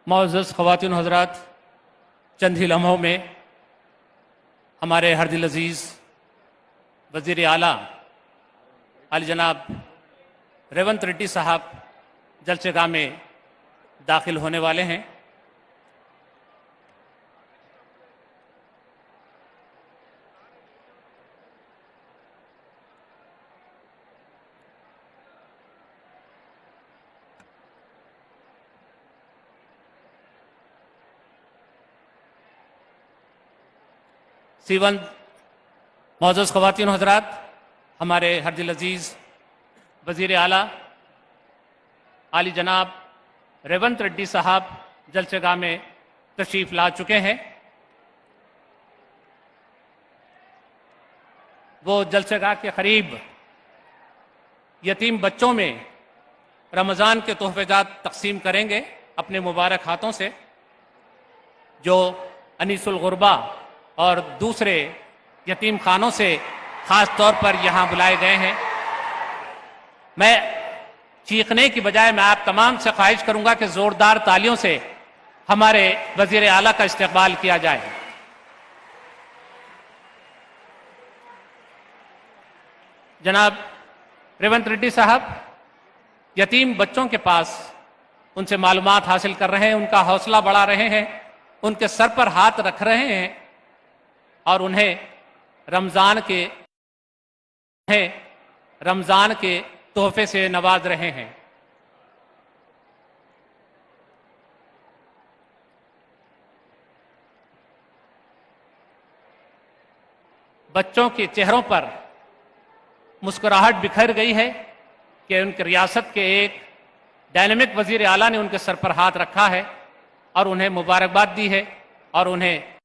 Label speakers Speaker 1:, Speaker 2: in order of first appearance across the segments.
Speaker 1: मुअज़्ज़ज़ ख़वातीन हज़रात, चंद ही लम्हों में हमारे हरदिल अज़ीज़ वज़ीर आला आली जनाब रेवंत रेड्डी साहब जलसेगाह में दाखिल होने वाले हैं। सीवंत मुअज़्ज़ज़ ख़वातीन हज़रात, हमारे हरदिल अज़ीज़ वज़ीर आला आली जनाब रेवंत रेड्डी साहब जलसेगाह में तशरीफ़ ला चुके हैं। वो जलसेगाह के करीब यतीम बच्चों में रमज़ान के तोहफ़ेजात तक़सीम करेंगे अपने मुबारक हाथों से, जो अनीसुल गुरबा और दूसरे यतीम खानों से ख़ास तौर पर यहाँ बुलाए गए हैं। मैं चीखने की बजाय मैं आप तमाम से ख्वाहिश करूंगा कि ज़ोरदार तालियों से हमारे वज़ीर आला का इस्तक़बाल किया जाए। जनाब रेवंत रेड्डी साहब यतीम बच्चों के पास उनसे मालूमात हासिल कर रहे हैं, उनका हौसला बढ़ा रहे हैं, उनके सर पर हाथ रख रहे हैं और उन्हें रमज़ान के तोहफे से नवाज रहे हैं। बच्चों के चेहरों पर मुस्कुराहट बिखर गई है कि उनकी रियासत के एक डायनेमिक वज़ीर आला ने उनके सर पर हाथ रखा है और उन्हें मुबारकबाद दी है और उन्हें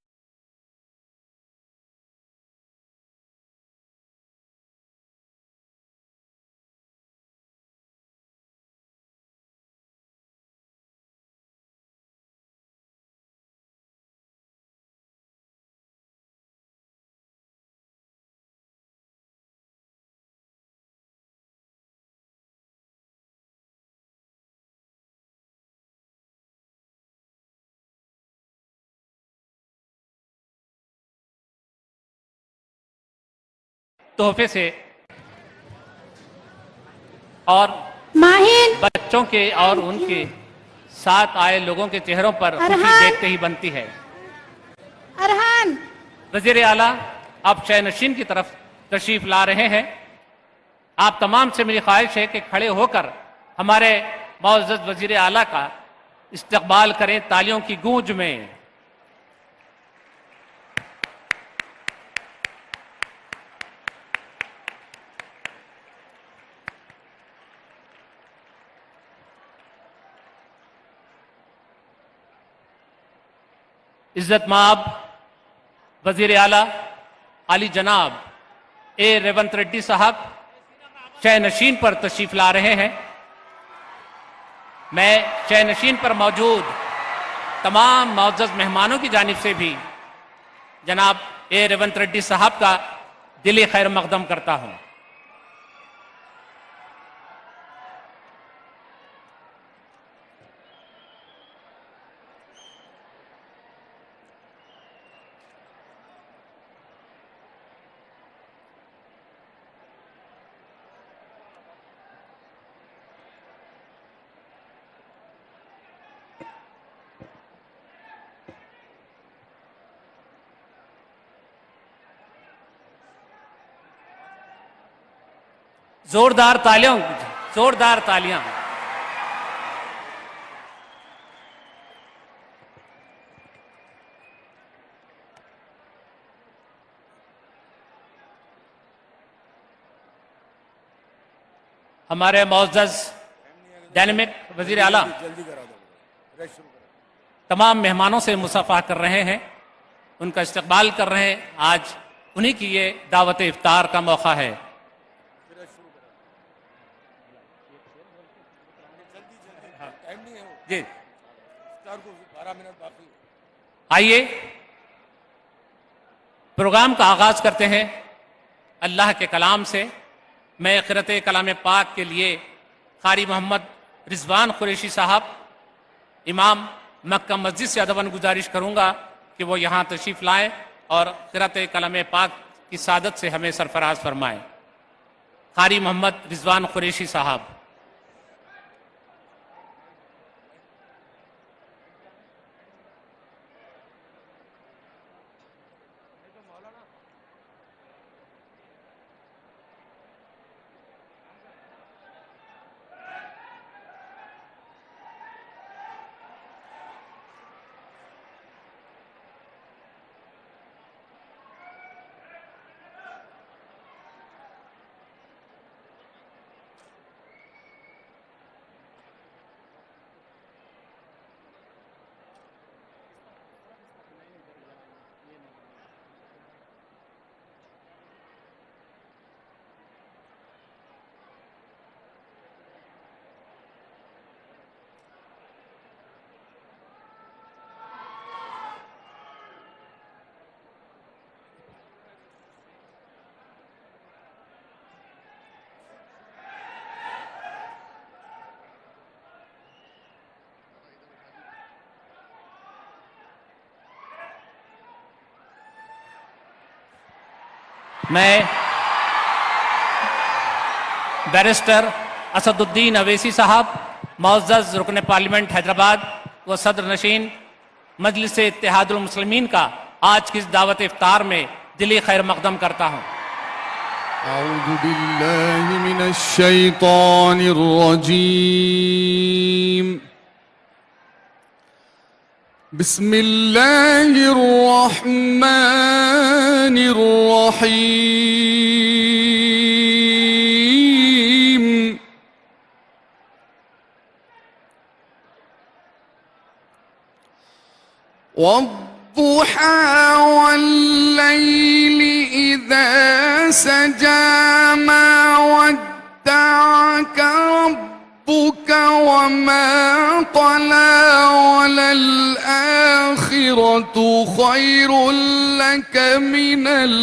Speaker 1: तोहफे से और
Speaker 2: माहिन
Speaker 1: बच्चों के और उनके साथ आए लोगों के चेहरों पर खुशी देखते ही बनती है।
Speaker 2: अरहान
Speaker 1: वज़ीर आला आप शयनशीन की तरफ तशरीफ ला रहे हैं। आप तमाम से मेरी ख्वाहिश है कि खड़े होकर हमारे मुअज़्ज़ज़ वज़ीर आला का इस्तक़बाल करें तालियों की गूंज में। इज़्ज़त माब वज़ीर आला आली जनाब ए रेवंत रेड्डी साहब शयनशीन पर तशरीफ ला रहे हैं। मैं शयनशीन पर मौजूद तमाम मुअज़्ज़ज़ मेहमानों की जानिब से भी जनाब ए रेवंत रेड्डी साहब का दिली खैर मक़दम करता हूं। जोरदार तालियां, जोरदार तालियां। हमारे मुअज़्ज़ज़ डायनेमिक वज़ीर आला तमाम मेहमानों से मुसाफा कर रहे हैं, उनका इस्तक़बाल कर रहे हैं। आज उन्हीं की ये दावत इफ्तार का मौका है। जी आइए प्रोग्राम का आगाज करते हैं अल्लाह के कलाम से। मैं क़िरात कलाम पाक के लिए कारी मोहम्मद रिजवान कुरैशी साहब, इमाम मक्का मस्जिद से अदबन गुजारिश करूंगा कि वो यहाँ तशरीफ लाएं और क़िरात कलाम पाक की सादत से हमें सरफराज फरमाएं। कारी मोहम्मद रिजवान कुरैशी साहब। मैं बैरिस्टर असदुद्दीन अवैसी साहब, मुअज़्ज़ज़ रुकन पार्लियामेंट हैदराबाद व सदर नशीन मजलिस इत्तेहादुल मुस्लिमीन का आज की इस दावत इफ्तार में दिली खैर मकदम करता हूँ।
Speaker 3: अऊज़ु बिल्लाहि मिनश शैतानिर रजीम। बिस्मिल्लाहिर रहमानिर रहीम। वद्दुहा वल्लैलि इज़ा सजा मा वद्दअक रब्बुक वमा क़ला वलल आखिरतु खैरुल लक मिनल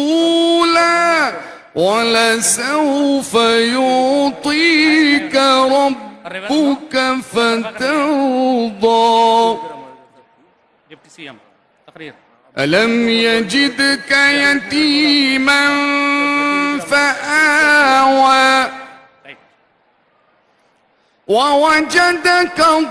Speaker 3: ऊला वलसौफ युतीक रब्बुक फतर्दा।
Speaker 1: डिप्टी सीएम तकरीर।
Speaker 3: अलम यजिदक यतीमन फआवा ववजदक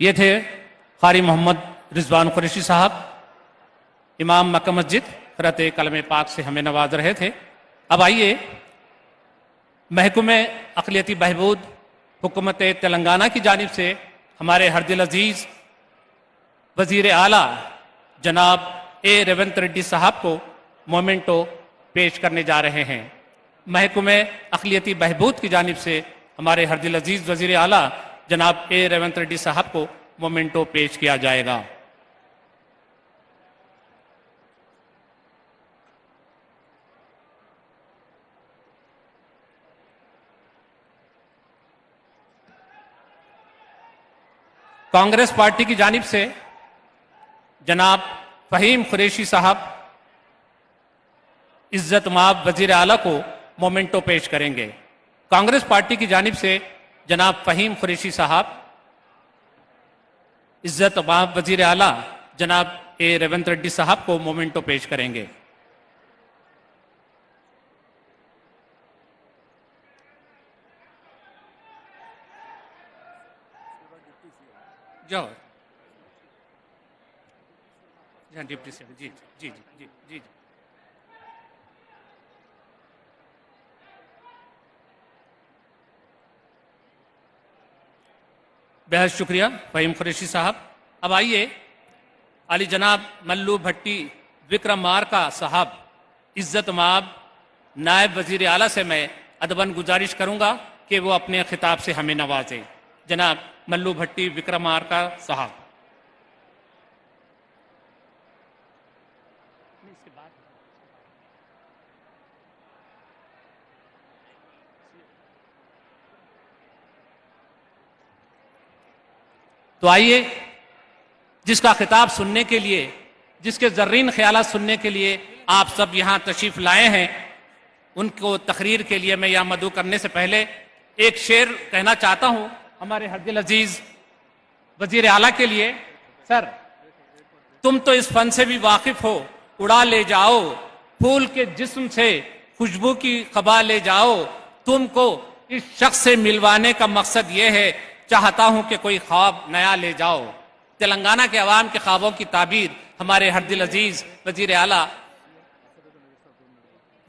Speaker 1: ये थे कारी मोहम्मद रिजवान कुरैशी साहब, इमाम मक्का मस्जिद, क़िरात कलाम पाक से हमें नवाज रहे थे। अब आइए महकमे अक़लियती बहबूद हुकूमत तेलंगाना की जानिब से हमारे हरदिल अजीज़ वज़ीर आला जनाब ए रेवंत रेड्डी साहब को मोमेंटो पेश करने जा रहे हैं। महकमे अक़लियती बहबूद की जानिब से हमारे हरदिल अजीज़ वज़ीर आला जनाब ए रेवंत रेड्डी साहब को मोमेंटो पेश किया जाएगा। कांग्रेस पार्टी की जानिब से जनाब फ़हीम कुरैशी साहब इज्जत माब वज़ीर आला को मोमेंटो पेश करेंगे। कांग्रेस पार्टी की जानिब से जनाब फ़हीम कुरैशी साहब इज्जत माब वज़ीर आला जनाब ए रेवंत रेड्डी साहब को मोमेंटो पेश करेंगे। जाओ डिप्टी सीएम। जी जी जी जी जी जी। बेहद शुक्रिया फ़हीम कुरैशी साहब। अब आइए अली जनाब मल्लू भट्टी विक्रमार्का साहब इज़्ज़त माब नायब वज़ीर आला से मैं अदबन गुजारिश करूंगा कि वो अपने खिताब से हमें नवाजें। जनाब मल्लू भट्टी विक्रमार्का साहब। तो आइए जिसका खिताब सुनने के लिए, जिसके ज़र्रीन ख्यालात सुनने के लिए आप सब यहाँ तशरीफ़ लाए हैं, उनको तकरीर के लिए मैं यहाँ मदऊ करने से पहले एक शेर कहना चाहता हूँ हमारे हरदिल अजीज़ वज़ीर आला के लिए। सर, तुम तो इस फन से भी वाकिफ़ हो, उड़ा ले जाओ फूल के जिस्म से खुशबू की खबा ले जाओ। तुमको इस शख्स से मिलवाने का मकसद ये है, चाहता हूं कि कोई ख्वाब नया ले जाओ। तेलंगाना के अवाम के ख्वाबों की ताबीर हमारे हरदिल अजीज वजीर आला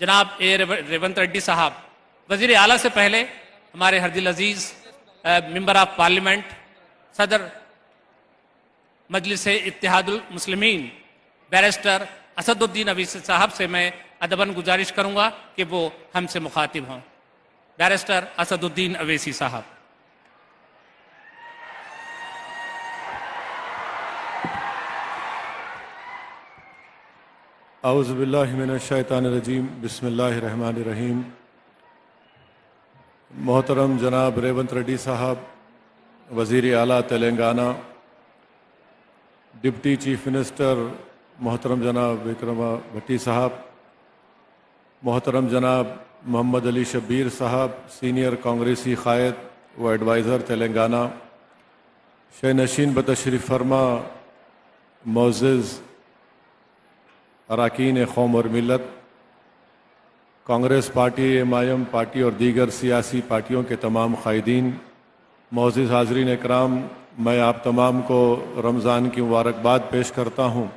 Speaker 1: जनाब रेवंत रेड्डी साहब। वजीर आला से पहले हमारे हरदिल अजीज मेंबर ऑफ पार्लियामेंट, सदर मजलिस इत्तेहादुल मुस्लिमीन बैरिस्टर असदुद्दीन अवैसी साहब से मैं अदबन गुजारिश करूंगा कि वो हमसे मुखातिब हों। बैरिस्टर असदुद्दीन अवैसी साहब।
Speaker 4: औज़ुबिल्लाहि मिनश्शैतानिर्रजीम बिस्मिल्लाहिर्रहमानिर्रहीम। मोहतरम जनाब रेवंत रेड्डी साहब वज़ीर आला तेलंगाना, डिप्टी चीफ मिनिस्टर मोहतरम जनाब विक्रम भट्टी साहब, मोहतरम जनाब मोहम्मद अली शब्बीर साहब सीनियर कांग्रेसी क़ायद व एडवाइज़र तेलंगाना, शहनशीन बतशरीफ़ फरमा मोअज़्ज़ज़ अरकान कौम और मिलत, कांग्रेस पार्टी, एमआईएम पार्टी और दीगर सियासी पार्टियों के तमाम क़ायदीन, मोअज़्ज़ज़ हाज़रीन इकराम, मैं आप तमाम को रमज़ान की मुबारकबाद पेश करता हूँ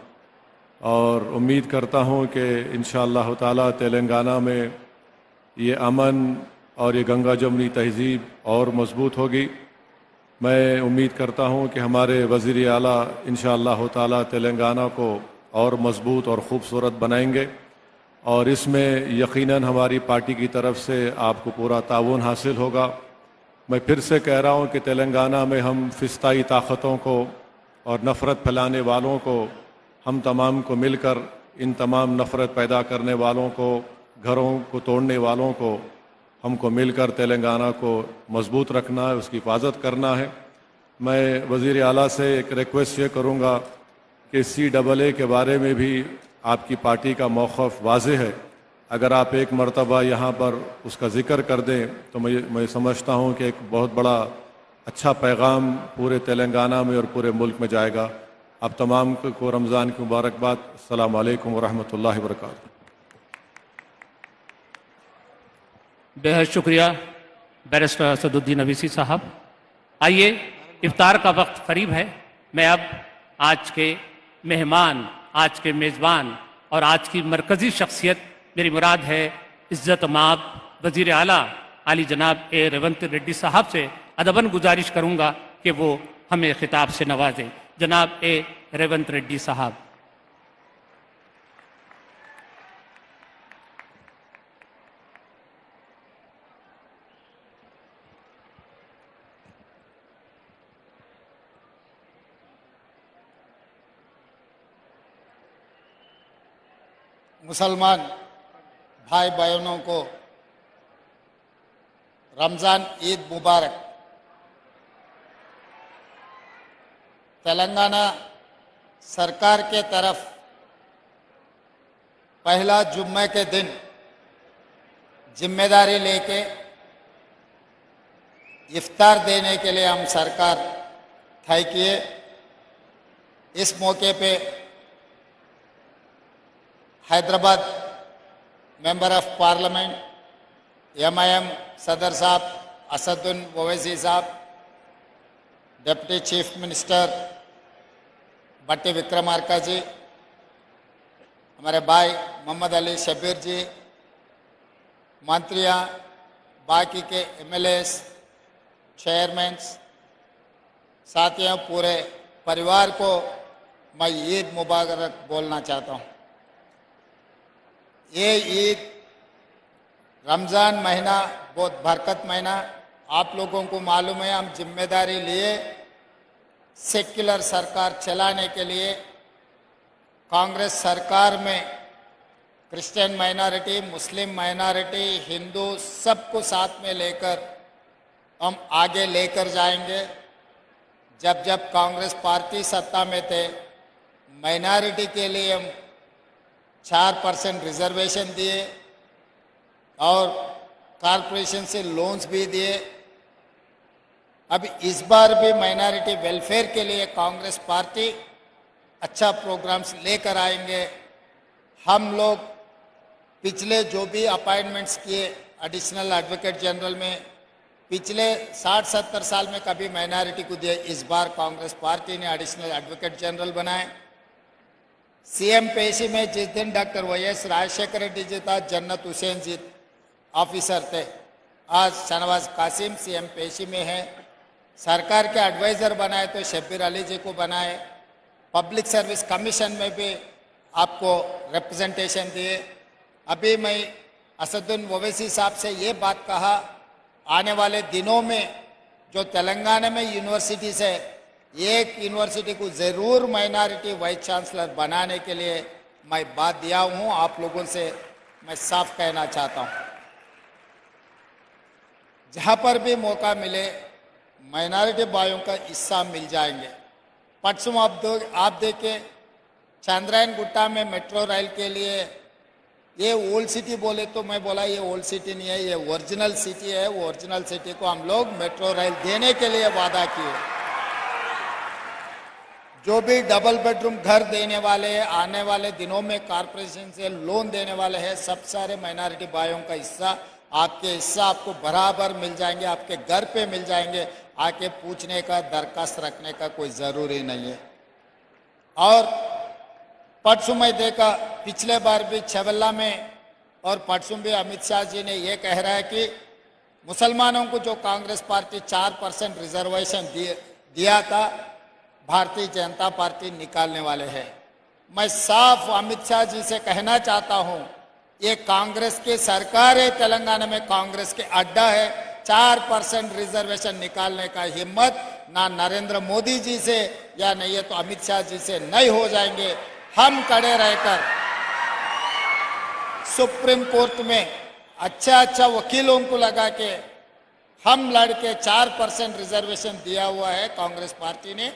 Speaker 4: और उम्मीद करता हूँ कि इंशाअल्लाह ताला तेलंगाना में ये अमन और ये गंगा जमनी तहज़ीब और मज़बूत होगी। मैं उम्मीद करता हूँ कि हमारे वज़ीर आला इंशाअल्लाह ताला तेलंगाना को और मज़बूत और ख़ूबसूरत बनाएंगे और इसमें यकीनन हमारी पार्टी की तरफ से आपको पूरा ताउन हासिल होगा। मैं फिर से कह रहा हूँ कि तेलंगाना में हम फ़िस्ताई ताकतों को और नफ़रत फैलाने वालों को, हम तमाम को मिलकर इन तमाम नफ़रत पैदा करने वालों को, घरों को तोड़ने वालों को, हमको मिलकर तेलंगाना को मज़बूत रखना है, उसकी हिफाजत करना है। मैं वज़ीर आला से एक रिक्वेस्ट ये करूँगा कि CAA के बारे में भी आपकी पार्टी का मौक़िफ़ वाज़ेह है। अगर आप एक मरतबा यहाँ पर उसका ज़िक्र कर दें तो मैं समझता हूँ कि एक बहुत बड़ा अच्छा पैगाम पूरे तेलंगाना में और पूरे मुल्क में जाएगा। आप तमाम को रमज़ान की मुबारकबाद। अस्सलामु अलैकुम व रहमतुल्लाहि व बरकातुहू।
Speaker 1: बेहद शुक्रिया बैरिस्टर असदुद्दीन अवैसी साहब। आइए, इफ्तार का वक्त करीब है। मैं अब आज के मेहमान, आज के मेज़बान और आज की मरकज़ी शख्सियत, मेरी मुराद है इज़्ज़त माब वज़ीर आला आली जनाब रेवंत रेड्डी साहब से अदबन गुजारिश करूँगा कि वो हमें खिताब से नवाजें। जनाब रेवंत रेड्डी साहब।
Speaker 5: मुसलमान भाई बहनों को रमज़ान ईद मुबारक। तेलंगाना सरकार के तरफ पहला जुम्मे के दिन जिम्मेदारी लेके इफ्तार देने के लिए हम सरकार तय किए। इस मौके पे Hyderabad member of parliament MIM सदर साहब असदुद्दीन ओवैसी साहब, डिप्टी चीफ मिनिस्टर भट्टी विक्रमार्का जी, हमारे भाई मोहम्मद अली शब्बीर जी, मंत्रियां, बाकी के MLAs, चेयरमैन्स, साथियों, पूरे परिवार को मैं ईद मुबारक बोलना चाहता हूँ। ये ईद रमज़ान महीना बहुत बरकत महीना, आप लोगों को मालूम है, हम जिम्मेदारी लिए सेक्युलर सरकार चलाने के लिए कांग्रेस सरकार में क्रिश्चियन माइनॉरिटी, मुस्लिम माइनॉरिटी, हिंदू सबको साथ में लेकर हम आगे लेकर जाएंगे। जब जब कांग्रेस पार्टी सत्ता में थे, माइनॉरिटी के लिए हम 4% रिजर्वेशन दिए और कॉरपोरेशन से लोन्स भी दिए। अब इस बार भी माइनॉरिटी वेलफेयर के लिए कांग्रेस पार्टी अच्छा प्रोग्राम्स लेकर आएंगे। हम लोग पिछले जो भी अपॉइंटमेंट्स किए एडिशनल एडवोकेट जनरल में, पिछले 60-70 साल में कभी माइनॉरिटी को दिए, इस बार कांग्रेस पार्टी ने एडिशनल एडवोकेट जनरल बनाए। सीएम पेशी में जिस दिन डॉक्टर YS राजशेखर रेड्डी जी था, जन्नत हुसैन जी ऑफिसर थे, आज शहनवाज कासिम सीएम पेशी में है। सरकार के एडवाइज़र बनाए तो शब्बीर अली जी को बनाए। पब्लिक सर्विस कमीशन में भी आपको रिप्रेजेंटेशन दिए। अभी मैं असदुद्दीन ओवैसी साहब से ये बात कहा, आने वाले दिनों में जो तेलंगाना में यूनिवर्सिटीज़ है, एक यूनिवर्सिटी को ज़रूर माइनॉरिटी वाइस चांसलर बनाने के लिए मैं बात दिया हूँ। आप लोगों से मैं साफ कहना चाहता हूँ, जहाँ पर भी मौका मिले माइनॉरिटी भाइयों का हिस्सा मिल जाएंगे। परसों आप देखे चंद्रायन गुट्टा में मेट्रो रेल के लिए, ये ओल्ड सिटी बोले तो मैं बोला ये ओल्ड सिटी नहीं है, ये ओरिजिनल सिटी है। वो ओरिजिनल सिटी को हम लोग मेट्रो रेल देने के लिए वादा किए। जो भी डबल बेडरूम घर देने वाले हैं, आने वाले दिनों में कॉरपोरेशन से लोन देने वाले हैं, सब सारे माइनॉरिटी भाइयों का हिस्सा, आपके हिस्सा आपको बराबर मिल जाएंगे, आपके घर पे मिल जाएंगे। आके पूछने का, दरखास्त रखने का कोई ज़रूरी नहीं है। और परसों मैं देखा, पिछले बार भी छवल्ला में और परसों भी अमित शाह जी ने ये कह रहा है कि मुसलमानों को जो कांग्रेस पार्टी 4% रिजर्वेशन दिया था, भारतीय जनता पार्टी निकालने वाले हैं। मैं साफ अमित शाह जी से कहना चाहता हूँ, ये कांग्रेस की सरकार है, तेलंगाना में कांग्रेस के अड्डा है। 4% रिजर्वेशन निकालने का हिम्मत ना नरेंद्र मोदी जी से या नहीं है तो अमित शाह जी से नहीं हो जाएंगे। हम खड़े रहकर सुप्रीम कोर्ट में अच्छा वकीलों को लगा के हम लड़के 4% रिजर्वेशन दिया हुआ है कांग्रेस पार्टी ने,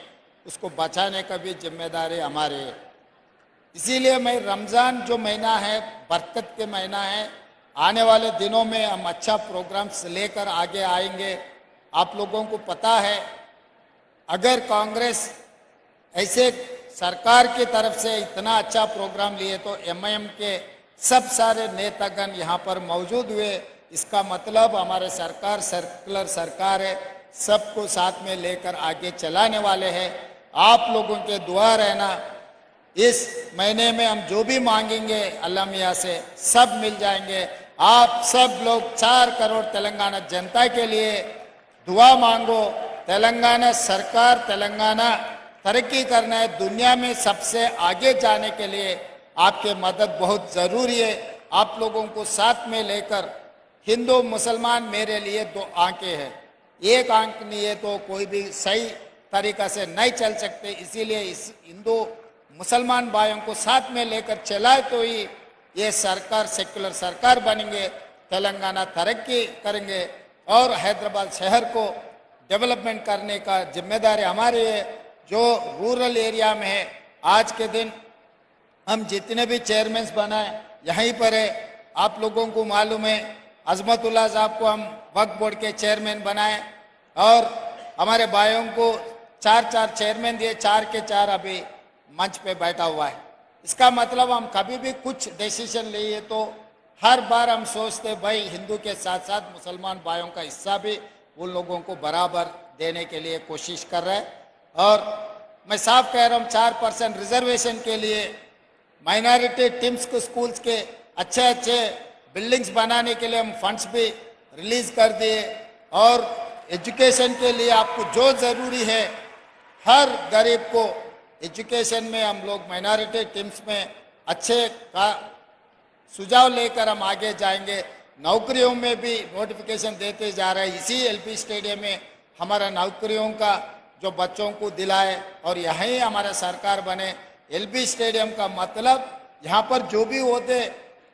Speaker 5: उसको बचाने का भी जिम्मेदारी हमारी है। इसीलिए मैं रमज़ान जो महीना है, बरकत के महीना है, आने वाले दिनों में हम अच्छा प्रोग्राम्स लेकर आगे आएंगे। आप लोगों को पता है, अगर कांग्रेस ऐसे सरकार की तरफ से इतना अच्छा प्रोग्राम लिए तो MIM के सब सारे नेतागण यहाँ पर मौजूद हुए। इसका मतलब हमारे सरकार सर्कुलर सरकार है, सबको साथ में लेकर आगे चलाने वाले हैं। आप लोगों के दुआ रहना, इस महीने में हम जो भी मांगेंगे अल्लाह मियाँ से सब मिल जाएंगे। आप सब लोग 4 करोड़ तेलंगाना जनता के लिए दुआ मांगो। तेलंगाना सरकार, तेलंगाना तरक्की करना है, दुनिया में सबसे आगे जाने के लिए आपके मदद बहुत ज़रूरी है। आप लोगों को साथ में लेकर, हिंदू मुसलमान मेरे लिए 2 आंखें हैं, एक आंख नहीं है तो कोई भी सही तरीका से नहीं चल सकते। इसीलिए इस हिंदू मुसलमान भाइयों को साथ में लेकर चलाए तो ही ये सरकार सेक्युलर सरकार बनेंगे, तेलंगाना तरक्की करेंगे और हैदराबाद शहर को डेवलपमेंट करने का जिम्मेदारी हमारी है। जो रूरल एरिया में है, आज के दिन हम जितने भी चेयरमैन बनाए यहीं पर है। आप लोगों को मालूम है, अजमतुल्लाह साहब को हम वक्फ बोर्ड के चेयरमैन बनाए और हमारे भाइयों को 4 चेयरमैन दिए, 4 के 4 अभी मंच पे बैठा हुआ है। इसका मतलब हम कभी भी कुछ डिसीजन लिए तो हर बार हम सोचते भाई हिंदू के साथ साथ मुसलमान भाइयों का हिस्सा भी उन लोगों को बराबर देने के लिए कोशिश कर रहे हैं। और मैं साफ कह रहा हूँ, 4% रिजर्वेशन के लिए माइनॉरिटी टीम्स को स्कूल्स के अच्छे बिल्डिंग्स बनाने के लिए हम फंड्स भी रिलीज कर दिए और एजुकेशन के लिए आपको जो ज़रूरी है हर गरीब को एजुकेशन में हम लोग माइनॉरिटी टीम्स में अच्छे का सुझाव लेकर हम आगे जाएंगे। नौकरियों में भी नोटिफिकेशन देते जा रहे हैं। इसी एलपी स्टेडियम में हमारा नौकरियों का जो बच्चों को दिलाए और यहीं हमारा सरकार बने। एलपी स्टेडियम का मतलब यहाँ पर जो भी होते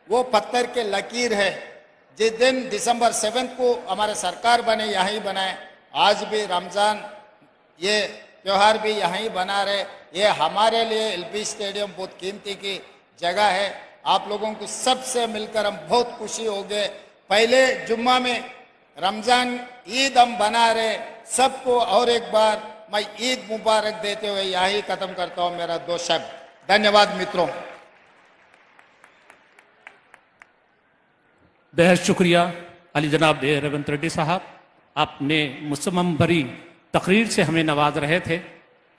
Speaker 5: वो पत्थर के लकीर है। जिस दिन दिसंबर 7 को हमारा सरकार बने यहीं बनाए। आज भी रमज़ान ये त्योहार भी यहीं बना रहे। ये हमारे लिए एलपी स्टेडियम बहुत कीमती की जगह है। आप लोगों को सबसे मिलकर हम बहुत खुशी हो गए। पहले जुम्मा में रमज़ान ईद हम बना रहे सबको, और एक बार मैं ईद मुबारक देते हुए यही खत्म करता हूँ मेरा 2 शब्द। धन्यवाद मित्रों।
Speaker 1: बेहद शुक्रिया अली जनाब रेवंत रेड्डी साहब, आपने मुसम्मम भरी तकरीर से हमें नवाज रहे थे।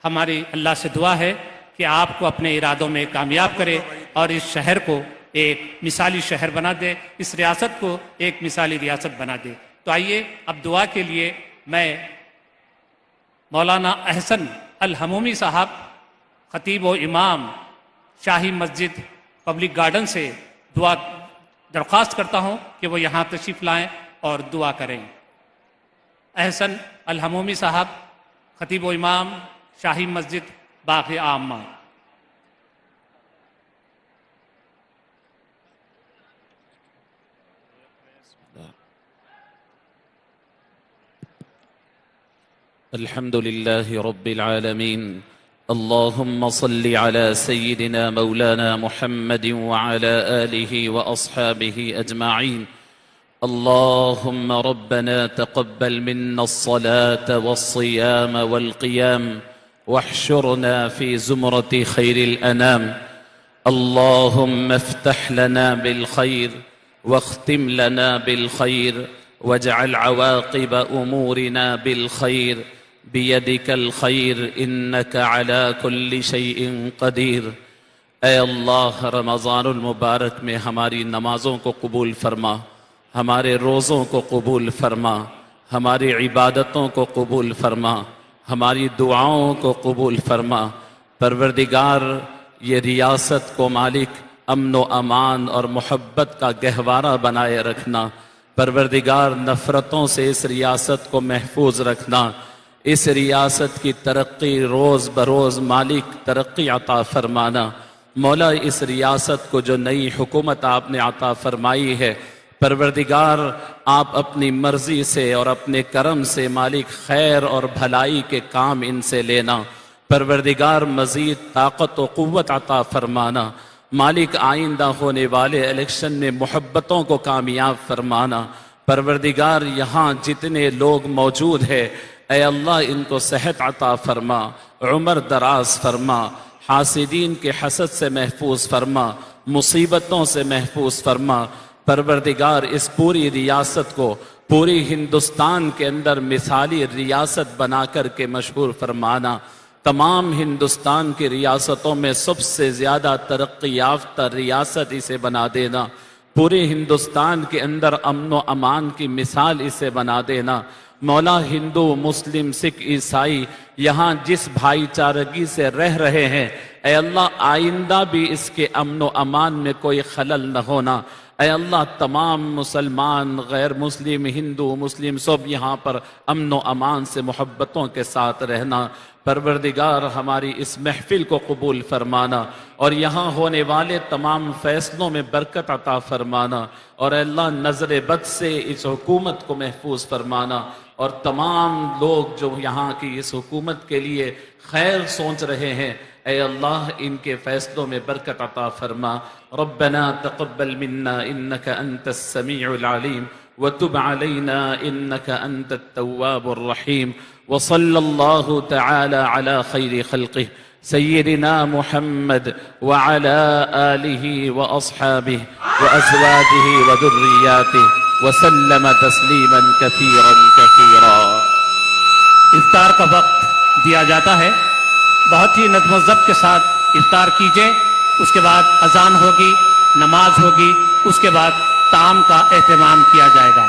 Speaker 1: हमारी अल्लाह से दुआ है कि आपको अपने इरादों में कामयाब करे और इस शहर को एक मिसाली शहर बना दे, इस रियासत को एक मिसाली रियासत बना दे। तो आइए अब दुआ के लिए मैं मौलाना अहसन अल हमूमी साहब, खतीब व इमाम शाही मस्जिद पब्लिक गार्डन से दुआ दरख्वास्त करता हूँ कि वो यहाँ तशरीफ़ लाएँ और दुआ करें। अहसन अल हमूमी साहब, खतीब व इमाम शाही मस्जिद बाग़ आमा।
Speaker 6: अल्हम्दुलिल्लाहि रब्बिल आलमीन। अल्लाहुम्मा सल्लि अला सय्यिदिना मौलाना मुहम्मदिन व अला आलिहि व अस्हाबिहि अजमाइन। अल्लाहुम्मा रब्बना तक़ब्बल मिन्ना अस्सलात वस्सियाम वल्क़ियाम वहशुरना फ़ी ज़ुमरति खैरिल अनाम। अल्लाहुम्मा इफ़्तह लना बिल खैर वख्तिम लना बिल खैर वजअल अवाक़िब उमूरिना बिल खैर बियदिकल खैर इन्नका अला कुल्लि शैइन क़दीर। ऐ अल्लाह, रमज़ानुल मुबारक में हमारी नमाज़ों को कबूल फरमा, हमारे रोज़ों को कबूल फरमा, हमारी इबादतों को कबूल फरमा, हमारी दुआओं को कबूल फरमा। परवरदिगार, ये रियासत को मालिक अमन व अमान और मोहब्बत का गहवारा बनाए रखना। परवरदिगार, नफ़रतों से इस रियासत को महफूज रखना। इस रियासत की तरक्की रोज़ बरोज़ मालिक तरक्की अता फरमाना। मौला, इस रियासत को जो नई हुकूमत आपने अता फरमाई है, परवरदिगार आप अपनी मर्ज़ी से और अपने करम से मालिक खैर और भलाई के काम इनसे लेना। परवरदिगार मज़ीद ताकत व क़ुव्वत अता फरमाना। मालिक आइंदा होने वाले इलेक्शन में मोहब्बतों को कामयाब फरमाना। परवरदिगार, यहाँ जितने लोग मौजूद हैं, ऐ अल्लाह इनको सेहत अता फरमा, उम्र दराज फरमा, हासिदीन के हसद से महफूज फरमा, मुसीबतों से महफूज फरमा। परवरदिगार, इस पूरी रियासत को पूरी हिंदुस्तान के अंदर मिसाली रियासत बना कर के मशहूर फरमाना। तमाम हिंदुस्तान की रियासतों में सबसे ज़्यादा तरक्की याफ्ता रियासत इसे बना देना। पूरे हिंदुस्तान के अंदर अमन व अमान की मिसाल इसे बना देना। मौला, हिंदू मुस्लिम सिख ईसाई यहाँ जिस भाईचारगी से रह रहे हैं, ऐ अल्लाह आइंदा भी इसके अमन व अमान में कोई खलल न होना। ऐ अल्लाह, तमाम मुसलमान गैर मुस्लिम हिंदू मुस्लिम सब यहाँ पर अमन व अमान से मोहब्बतों के साथ रहना। परवरदिगार, हमारी इस महफिल को कबूल फरमाना और यहाँ होने वाले तमाम फैसलों में बरकत अता फरमाना। और अल्लाह, नज़र बद से इस हुकूमत को महफूज फरमाना और तमाम लोग जो यहाँ की इस हुकूमत के लिए खैर सोच रहे हैं, ऐ अल्लाह इनके फैसलों में बरकत अता फरमा। रब्बना तक़ब्बल मिन्ना इन्नका अंतस समीउल अलीम व तुब अलैना इन्नका अंतत तव्वाबुर रहीम। व सल्लल्लाहु तआला अला खैरि खल्क़िह सय्यिदिना मुहम्मद व अला आलिहि व अस्हाबिहि व अज़वाजिहि व दुर्रियातिहि व सल्लम तस्लीमन कसीरन कसीरा।
Speaker 1: इफ्तार का वक्त दिया जाता है, बहुत ही नज़्म ज़ब्त के साथ इफ्तार कीजिए। उसके बाद अजान होगी, नमाज होगी, उसके बाद ताम का एहतमाम किया जाएगा।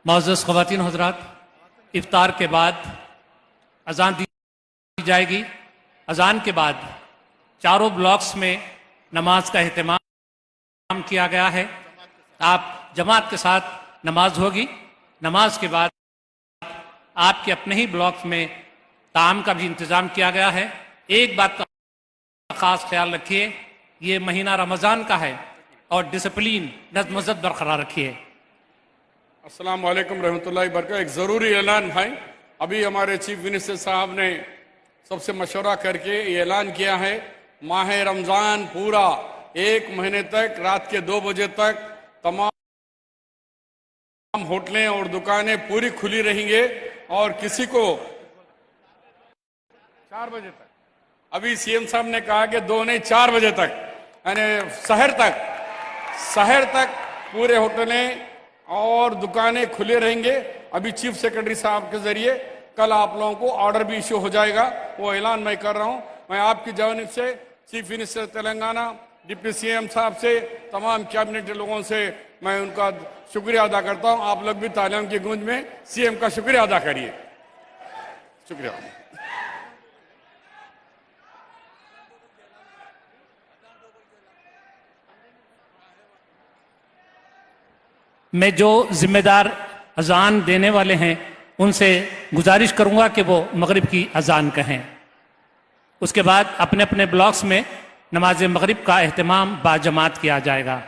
Speaker 1: मुअज़्ज़ज़ ख़वातीन हज़रात, इफ्तार के बाद अजान दी जाएगी। अजान के बाद चारों ब्लॉक्स में नमाज का एहतमाम किया गया है। आप जमात के साथ नमाज होगी। नमाज के बाद आपके अपने ही ब्लॉक में ताम का भी इंतज़ाम किया गया है। एक बात का ख़ास ख्याल रखिए, ये महीना रमज़ान का है और डिसिप्लिन नज़्म ज़ब्त बरकरार रखिए।
Speaker 7: अस्सलाम वालेकुम रहमतुल्लाहि बरकातहू। एक ज़रूरी ऐलान भाई, अभी हमारे चीफ मिनिस्टर साहब ने सबसे मशवरा करके ये ऐलान किया है, माह रमज़ान पूरा 1 महीने तक रात के 2 बजे तक तमाम होटलें और दुकानें पूरी खुली रहेंगे और किसी को 4 बजे तक, अभी सीएम साहब ने कहा कि 2 नहीं 4 बजे तक, यानी शहर तक पूरे होटलें और दुकानें खुले रहेंगे। अभी चीफ सेक्रेटरी साहब के जरिए कल आप लोगों को ऑर्डर भी इश्यू हो जाएगा, वो ऐलान मैं कर रहा हूं। मैं आपकी जानिब से chief minister Telangana, deputy CM साहब से, तमाम कैबिनेट के लोगों से मैं उनका शुक्रिया अदा करता हूं। आप लोग भी तालियों की गूंज में सीएम का शुक्रिया अदा करिए। शुक्रिया।
Speaker 1: मैं जो जिम्मेदार अजान देने वाले हैं उनसे गुजारिश करूंगा कि वो मगरिब की अजान कहें। उसके बाद अपने अपने ब्लॉक्स में नमाज मगरिब का एहतमाम बाजमात किया जाएगा।